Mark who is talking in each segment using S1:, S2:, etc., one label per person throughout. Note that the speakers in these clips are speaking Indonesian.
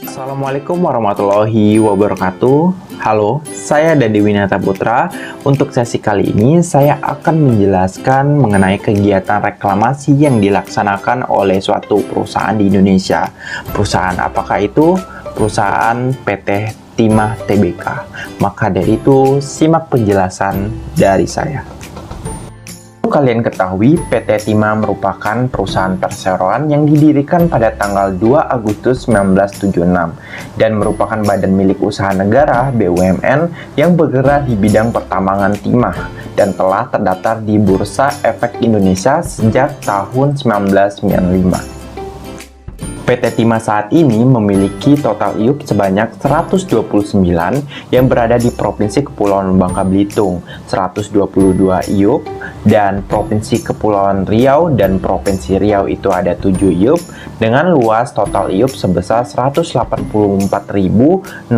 S1: Assalamualaikum warahmatullahi wabarakatuh. Halo, saya Dadi Winata Putra. Untuk sesi kali ini, saya akan menjelaskan mengenai kegiatan reklamasi yang dilaksanakan oleh suatu perusahaan di Indonesia. Perusahaan apakah itu? Perusahaan PT Timah Tbk. Maka dari itu, simak penjelasan dari saya. Kalian ketahui, PT Timah merupakan perusahaan perseroan yang didirikan pada tanggal 2 Agustus 1976 dan merupakan badan milik usaha negara BUMN yang bergerak di bidang pertambangan timah dan telah terdaftar di Bursa Efek Indonesia sejak tahun 1995. PT Timah saat ini memiliki total IUP sebanyak 129 yang berada di Provinsi Kepulauan Bangka Belitung, 122 IUP, dan Provinsi Kepulauan Riau dan Provinsi Riau itu ada 7 IUP dengan luas total IUP sebesar 184.672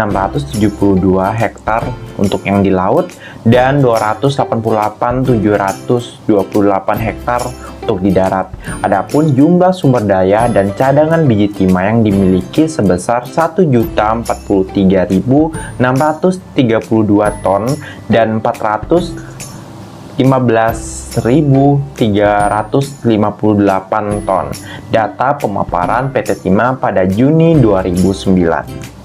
S1: hektar untuk yang di laut dan 288.728 hektar untuk di darat. Adapun jumlah sumber daya dan cadangan biji timah yang dimiliki sebesar 1.043.632 ton dan 415.358 ton. Data pemaparan PT Timah pada Juni 2009.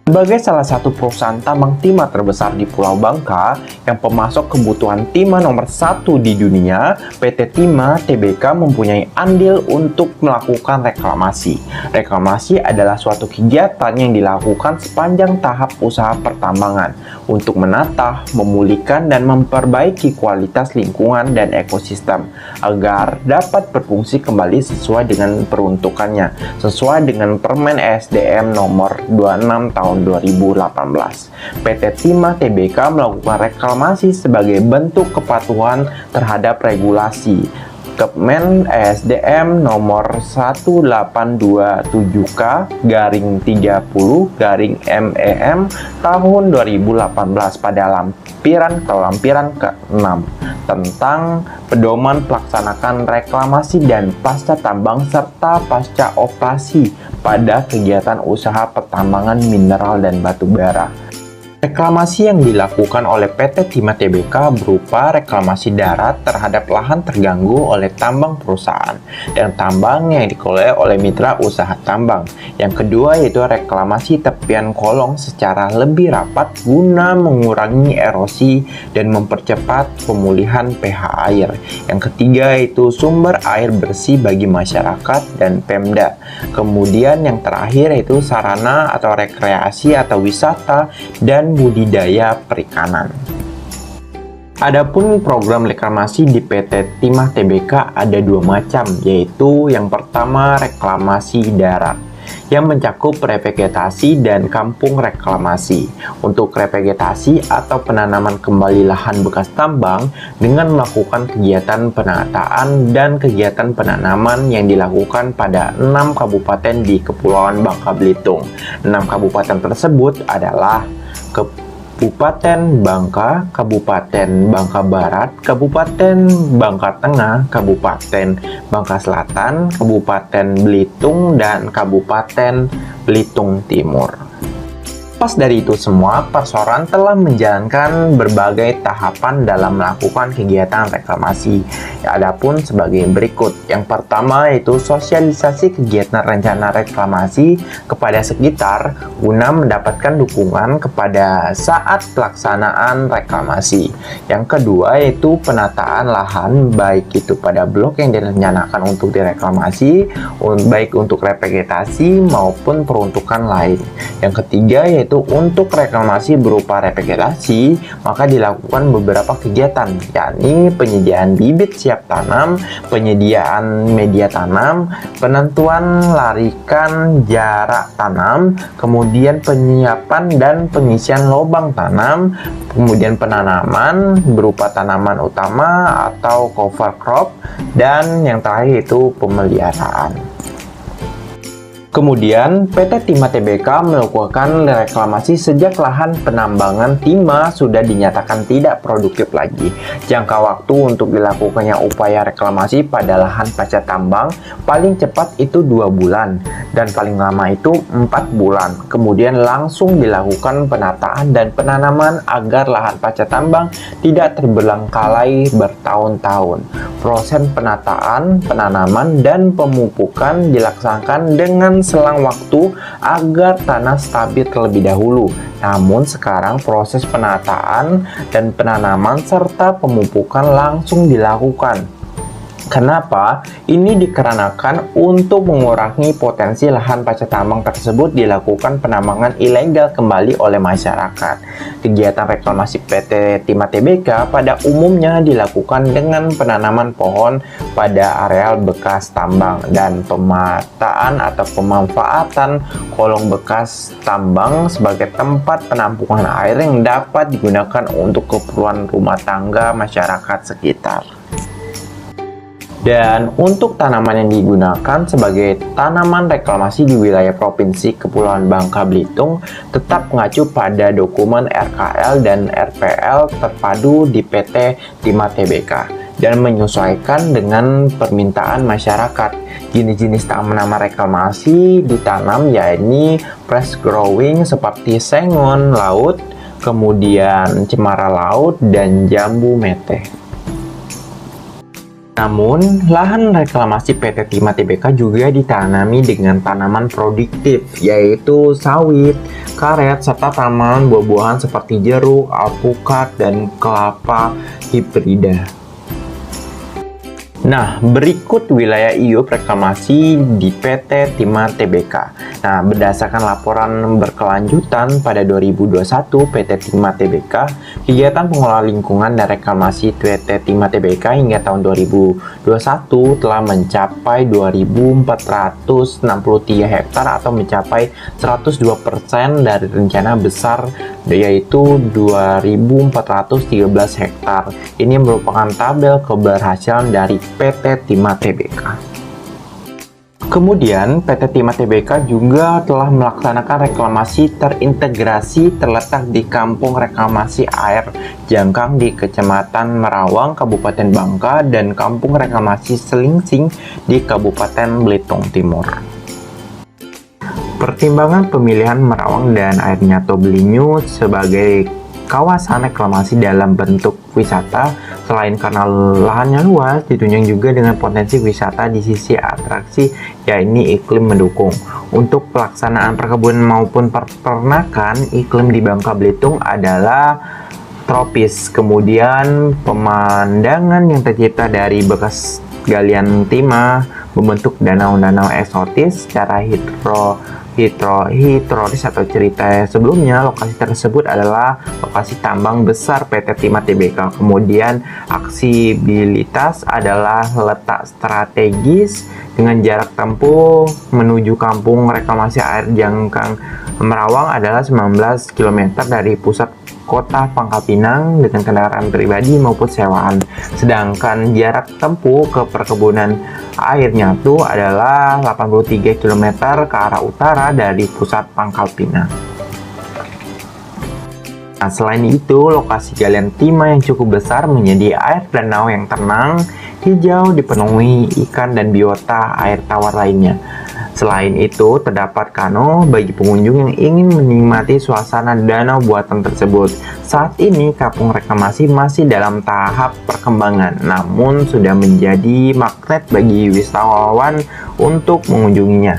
S1: Sebagai salah satu perusahaan tambang timah terbesar di Pulau Bangka yang pemasok kebutuhan timah nomor 1 di dunia, PT Timah Tbk mempunyai andil untuk melakukan reklamasi. Reklamasi adalah suatu kegiatan yang dilakukan sepanjang tahap usaha pertambangan untuk menata, memulihkan, dan memperbaiki kualitas lingkungan dan ekosistem agar dapat berfungsi kembali sesuai dengan peruntukannya, sesuai dengan Permen ESDM nomor 26 tahun 2018. PT Timah Tbk melakukan reklamasi sebagai bentuk kepatuhan terhadap regulasi Kemen ESDM nomor 1827K/30/MEM tahun 2018 pada lampiran ke-6 tentang pedoman pelaksanakan reklamasi dan pasca tambang serta pasca operasi pada kegiatan usaha pertambangan mineral dan batu bara. Reklamasi yang dilakukan oleh PT Timah Tbk berupa reklamasi darat terhadap lahan terganggu oleh tambang perusahaan dan tambang yang dikelola oleh mitra usaha tambang. Yang kedua yaitu reklamasi tepian kolong secara lebih rapat guna mengurangi erosi dan mempercepat pemulihan pH air. Yang ketiga yaitu sumber air bersih bagi masyarakat dan Pemda. Kemudian yang terakhir yaitu sarana atau rekreasi atau wisata dan budidaya perikanan. Adapun program reklamasi di PT Timah Tbk ada dua macam, yaitu yang pertama reklamasi darat yang mencakup revegetasi dan kampung reklamasi. Untuk revegetasi atau penanaman kembali lahan bekas tambang dengan melakukan kegiatan penataan dan kegiatan penanaman yang dilakukan pada 6 kabupaten di Kepulauan Bangka Belitung. 6 kabupaten tersebut adalah Kabupaten Bangka, Kabupaten Bangka Barat, Kabupaten Bangka Tengah, Kabupaten Bangka Selatan, Kabupaten Belitung, dan Kabupaten Belitung Timur. Pas dari itu semua, perseroan telah menjalankan berbagai tahapan dalam melakukan kegiatan reklamasi. Adapun sebagai berikut. Yang pertama yaitu sosialisasi kegiatan rencana reklamasi kepada sekitar guna mendapatkan dukungan kepada saat pelaksanaan reklamasi. Yang kedua yaitu penataan lahan baik itu pada blok yang direncanakan untuk direklamasi, baik untuk revegetasi maupun peruntukan lain. Yang ketiga yaitu untuk reklamasi berupa revegetasi, maka dilakukan beberapa kegiatan, yakni penyediaan bibit siap tanam, penyediaan media tanam, penentuan larikan jarak tanam, kemudian penyiapan dan pengisian lubang tanam, kemudian penanaman berupa tanaman utama atau cover crop, dan yang terakhir itu pemeliharaan. Kemudian, PT Timah Tbk melakukan reklamasi sejak lahan penambangan timah sudah dinyatakan tidak produktif lagi. Jangka waktu untuk dilakukannya upaya reklamasi pada lahan pasca tambang paling cepat itu 2 bulan dan paling lama itu 4 bulan. Kemudian langsung dilakukan penataan dan penanaman agar lahan pasca tambang tidak terbelengkalai bertahun-tahun. Proses penataan, penanaman, dan pemupukan dilaksanakan dengan selang waktu agar tanah stabil terlebih dahulu. Namun sekarang proses penataan dan penanaman serta pemupukan langsung dilakukan. Kenapa? Ini dikarenakan untuk mengurangi potensi lahan pasca tambang tersebut dilakukan penambangan ilegal kembali oleh masyarakat. Kegiatan reklamasi PT Timah Tbk pada umumnya dilakukan dengan penanaman pohon pada areal bekas tambang dan pemetaan atau pemanfaatan kolong bekas tambang sebagai tempat penampungan air yang dapat digunakan untuk keperluan rumah tangga masyarakat sekitar. Dan untuk tanaman yang digunakan sebagai tanaman reklamasi di wilayah Provinsi Kepulauan Bangka Belitung tetap mengacu pada dokumen RKL dan RPL terpadu di PT Timah Tbk dan menyesuaikan dengan permintaan masyarakat. Jenis-jenis tanaman reklamasi ditanam yakni fast growing seperti sengon laut, kemudian cemara laut, dan jambu mete. Namun, lahan reklamasi PT Timah Tbk juga ditanami dengan tanaman produktif, yaitu sawit, karet, serta tanaman buah-buahan seperti jeruk, alpukat, dan kelapa hibrida. Nah, berikut wilayah IUP reklamasi di PT Timah Tbk. Nah, berdasarkan laporan berkelanjutan pada 2021 PT Timah Tbk, kegiatan pengelola lingkungan dan reklamasi PT Timah Tbk hingga tahun 2021 telah mencapai 2.463 hektar atau mencapai 102% dari rencana besar, yaitu 2.413 hektar. Ini merupakan tabel keberhasilan dari PT Timah Tbk. Kemudian, PT Timah Tbk juga telah melaksanakan reklamasi terintegrasi terletak di Kampung Reklamasi Air Jangkang di Kecamatan Merawang, Kabupaten Bangka, dan Kampung Reklamasi Selingsing di Kabupaten Belitung Timur. Pertimbangan pemilihan Merawang dan Air Nyato Belinyu sebagai kawasan reklamasi dalam bentuk wisata, selain karena lahannya luas, ditunjang juga dengan potensi wisata di sisi atraksi, yakni iklim mendukung. Untuk pelaksanaan perkebunan maupun peternakan, iklim di Bangka Belitung adalah tropis. Kemudian pemandangan yang tercipta dari bekas galian timah membentuk danau-danau eksotis. Secara historis atau cerita sebelumnya, lokasi tersebut adalah lokasi tambang besar PT Timah Tbk. Kemudian aksibilitas adalah letak strategis dengan jarak tempuh menuju Kampung Reklamasi Air Jangkang Merawang adalah 19 km dari pusat kota Pangkal Pinang dengan kendaraan pribadi maupun sewaan. Sedangkan jarak tempuh ke perkebunan Air Nyato adalah 83 km ke arah utara dari pusat Pangkal Pinang. Nah, selain itu, lokasi galian timah yang cukup besar menjadi air danau yang tenang, hijau, dipenuhi ikan dan biota air tawar lainnya. Selain itu, terdapat kano bagi pengunjung yang ingin menikmati suasana danau buatan tersebut. Saat ini, Kampung Reklamasi masih dalam tahap perkembangan, namun sudah menjadi magnet bagi wisatawan untuk mengunjunginya.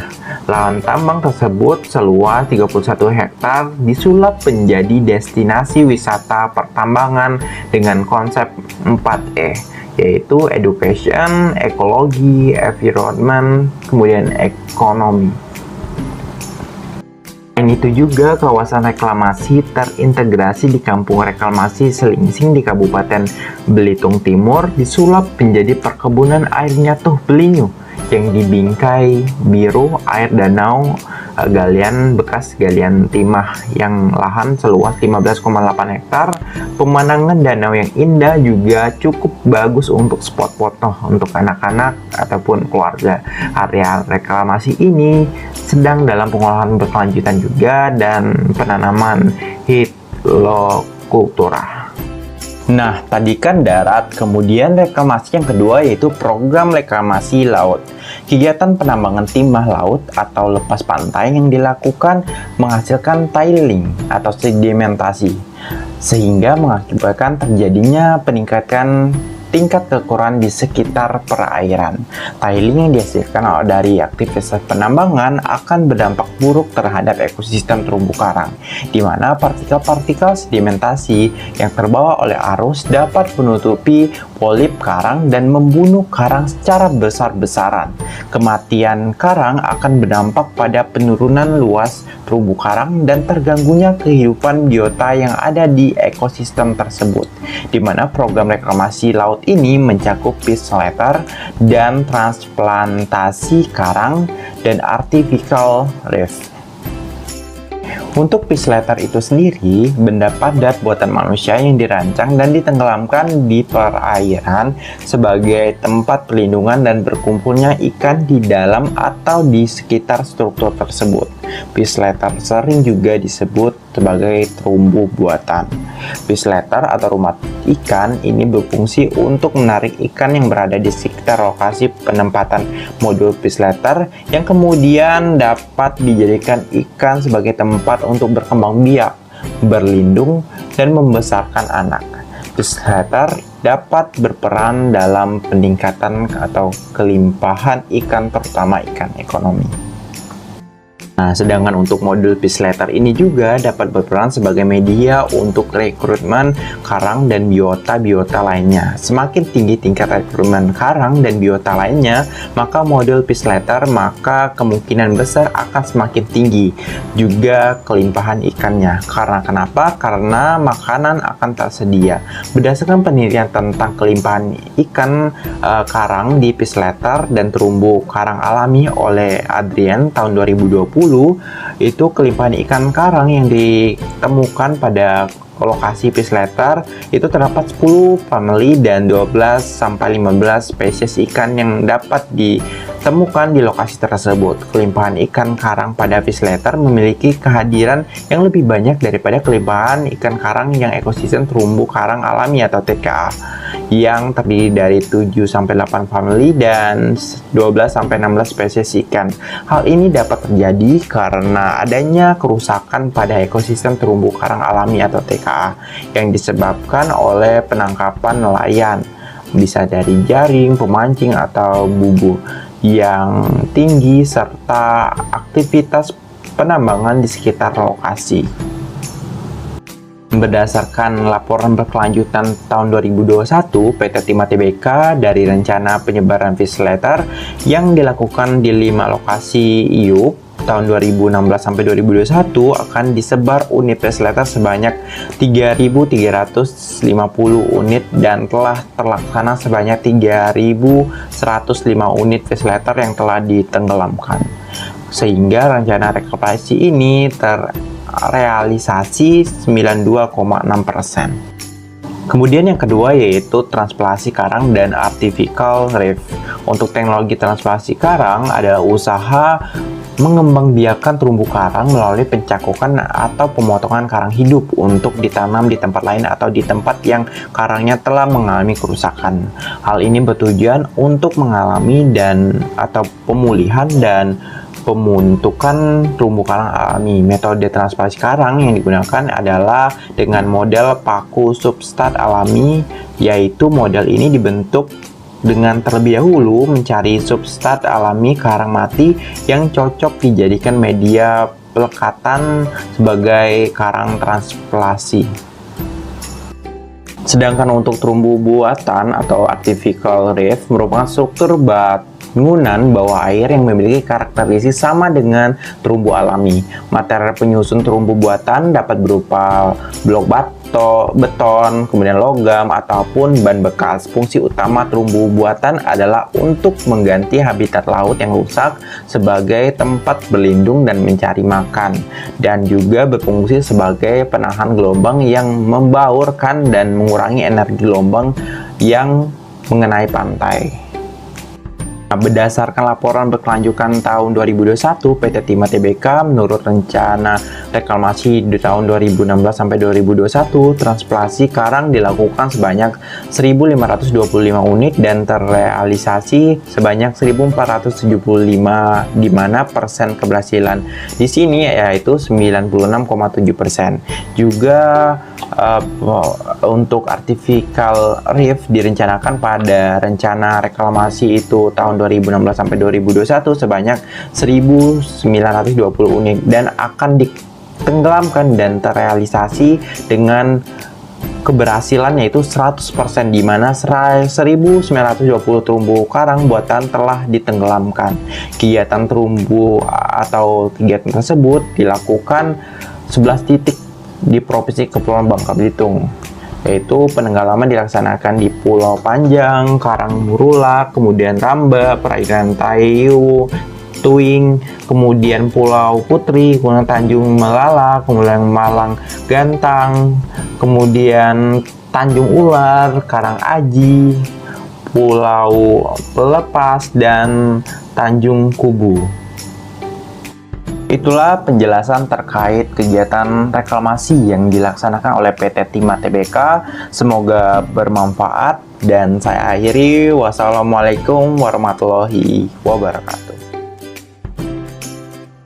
S1: Lahan tambang tersebut seluas 31 hektar disulap menjadi destinasi wisata pertambangan dengan konsep 4E, yaitu education, ekologi, environment, kemudian ekonomi. Selain itu juga kawasan reklamasi terintegrasi di Kampung Reklamasi Selingsing di Kabupaten Belitung Timur disulap menjadi perkebunan air Nyato Belinyu yang dibingkai biru air danau bekas galian timah yang lahan seluas 15,8 hektar. Pemandangan danau yang indah juga cukup bagus untuk spot foto untuk anak-anak ataupun keluarga. Area reklamasi ini sedang dalam pengolahan berkelanjutan juga dan penanaman Hytlocultura. Nah, tadi kan darat, kemudian reklamasi yang kedua yaitu program reklamasi laut. Kegiatan penambangan timah laut atau lepas pantai yang dilakukan menghasilkan tiling atau sedimentasi, sehingga mengakibatkan terjadinya peningkatan tingkat kekurangan di sekitar perairan. Tiling yang dihasilkan dari aktivitas penambangan akan berdampak buruk terhadap ekosistem terumbu karang, di mana partikel-partikel sedimentasi yang terbawa oleh arus dapat menutupi polip karang dan membunuh karang secara besar-besaran. Kematian karang akan berdampak pada penurunan luas terumbu karang dan terganggunya kehidupan biota yang ada di ekosistem tersebut, di mana program reklamasi laut ini mencakup fish litter dan transplantasi karang dan artificial reef. Untuk fish litter itu sendiri, benda padat buatan manusia yang dirancang dan ditenggelamkan di perairan sebagai tempat perlindungan dan berkumpulnya ikan di dalam atau di sekitar struktur tersebut. Fish litter sering juga disebut sebagai terumbu buatan. Fish litter atau rumah ikan ini berfungsi untuk menarik ikan yang berada di sekitar lokasi penempatan modul fish litter yang kemudian dapat dijadikan ikan sebagai tempat untuk berkembang biak, berlindung, dan membesarkan anak. Fish litter dapat berperan dalam peningkatan atau kelimpahan ikan, terutama ikan ekonomi. Nah, sedangkan untuk modul fish litter ini juga dapat berperan sebagai media untuk rekrutmen karang dan biota-biota lainnya. Semakin tinggi tingkat rekrutmen karang dan biota lainnya, maka modul fish litter maka kemungkinan besar akan semakin tinggi juga kelimpahan ikannya. Karena kenapa? Karena makanan akan tersedia. Berdasarkan penelitian tentang kelimpahan ikan karang di fish litter dan terumbu karang alami oleh Adrian tahun 2020, itu kelimpahan ikan karang yang ditemukan pada lokasi fish litter itu terdapat 10 family dan 12-15 spesies ikan yang dapat ditemukan di lokasi tersebut. Kelimpahan ikan karang pada fish litter memiliki kehadiran yang lebih banyak daripada kelimpahan ikan karang yang ekosistem terumbu karang alami atau TKA yang terdiri dari 7-8 family dan 12-16 spesies ikan. Hal ini dapat terjadi karena adanya kerusakan pada ekosistem terumbu karang alami atau TKA yang disebabkan oleh penangkapan nelayan, bisa dari jaring, pemancing, atau bubu yang tinggi serta aktivitas penambangan di sekitar lokasi. Berdasarkan laporan berkelanjutan tahun 2021 PT Timah Tbk dari rencana penyebaran fish litter yang dilakukan di 5 lokasi IUP tahun 2016 sampai 2021 akan disebar unit fish litter sebanyak 3.350 unit dan telah terlaksana sebanyak 3.105 unit fish litter yang telah ditenggelamkan, sehingga rencana reklamasi ini terrealisasi 92,6%. Kemudian yang kedua yaitu transplantasi karang dan artificial reef. Untuk teknologi transplantasi karang adalah usaha mengembangbiakan terumbu karang melalui pencakokan atau pemotongan karang hidup untuk ditanam di tempat lain atau di tempat yang karangnya telah mengalami kerusakan. Hal ini bertujuan untuk mengalami atau pemulihan dan pembentukan terumbu karang alami. Metode transplantasi karang yang digunakan adalah dengan model paku substrat alami, yaitu model ini dibentuk dengan terlebih dahulu mencari substrat alami karang mati yang cocok dijadikan media pelekatan sebagai karang transplantasi. Sedangkan untuk terumbu buatan atau artificial reef merupakan struktur Bangunan bawah air yang memiliki karakteristik sama dengan terumbu alami. Material penyusun terumbu buatan dapat berupa blok beton, kemudian logam, ataupun ban bekas. Fungsi utama terumbu buatan adalah untuk mengganti habitat laut yang rusak sebagai tempat berlindung dan mencari makan, dan juga berfungsi sebagai penahan gelombang yang membaurkan dan mengurangi energi gelombang yang mengenai pantai. Nah, berdasarkan laporan berkelanjutan tahun 2021 PT Timah Tbk, menurut rencana reklamasi di tahun 2016 sampai 2021, transplantasi karang dilakukan sebanyak 1.525 unit dan terrealisasi sebanyak 1.475, di mana persen keberhasilan di sini yaitu 96,7%. Juga untuk artificial reef direncanakan pada rencana reklamasi itu tahun 2016 sampai 2021 sebanyak 1.920 unit dan akan ditenggelamkan dan terrealisasi dengan keberhasilan yaitu 100%, di mana 1.920 terumbu karang buatan telah ditenggelamkan. Kegiatan terumbu atau kegiatan tersebut dilakukan 11 titik di Provinsi Kepulauan Bangka Belitung, yaitu penenggelaman dilaksanakan di Pulau Panjang, Karangmurula, kemudian Ramba, perairan Tayu, Tuing, kemudian Pulau Putri, kemudian Tanjung Melala, kemudian Malang Gantang, kemudian Tanjung Ular, Karangaji, Pulau Pelepas, dan Tanjung Kubu. Itulah penjelasan terkait kegiatan reklamasi yang dilaksanakan oleh PT Timah Tbk. Semoga bermanfaat dan saya akhiri. Wassalamualaikum warahmatullahi wabarakatuh.